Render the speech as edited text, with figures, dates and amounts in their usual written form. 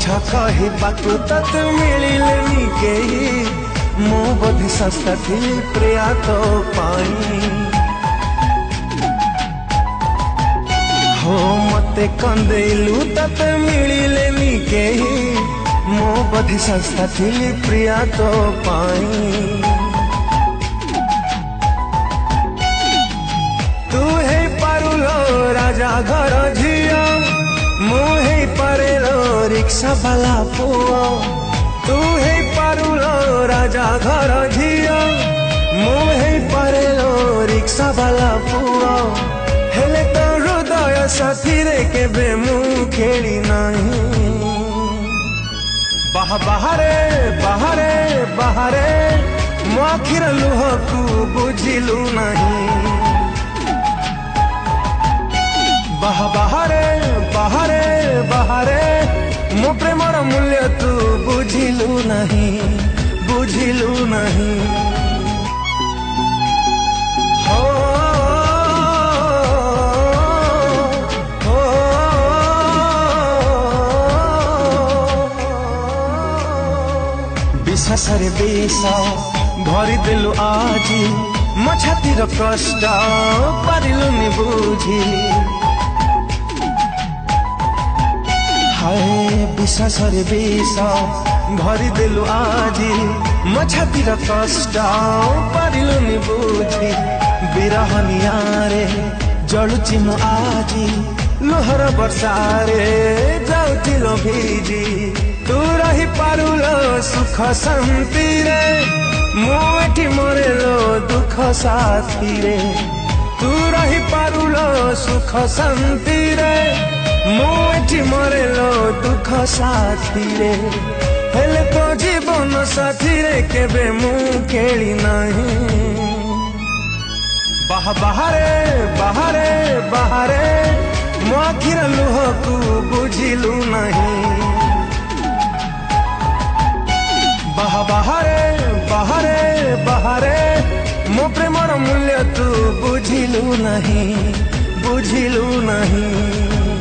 कहवाकू तते मिलिलेनी केही मो बोधे सस्ता थी प्रिया तो पाई हो मते कंदेलू तते मिलिलेनी केही मो बोधे सस्ता थी प्रिया तो पाई तू है पारुलो राजा घर झिया मु है पारेलो रिक्शा वाला पुआ तू है पारुलो राजा घर झिया मु है पारेलो रिक्शा वाला पुआ हेले तो हृदय साथी रे केबे मु खेली नहीं बाहरे बाहरे बाहरे मो आखिर लुह को बुझिलु नहीं बाहरे बाहरे बाहरे मो प्रेमर मूल्य तू बुझिलु नहीं बुझिलु नहीं हो विश्वास रे विष भरी देलु आजी मो छातीर कष्ट पारिलुनि बुझी हाय विश्वास रे विष भरी देलु आजी मो छातीर कष्ट पारिलुनि बुझी विरह नियारे जलुची मु आजी लोहर वर्षा रे जाउथिलो भिजी तू रही पारुलो सुख शांति रे मु एठी मरेलो दुख साथी रे तू रही पारुलो सुख शांति रे मु एठी मरेलो दुख साथी रे हेले तो जीवन साथी रे केबे मु केली नहीं बाहरे बाहरे बाहरे मो आखिर लुह को बुझिलु नहीं बाहरे बाहरे बाहरे मो प्रेमर मूल्य तू बुझिलु नहीं बुझिलु नहीं।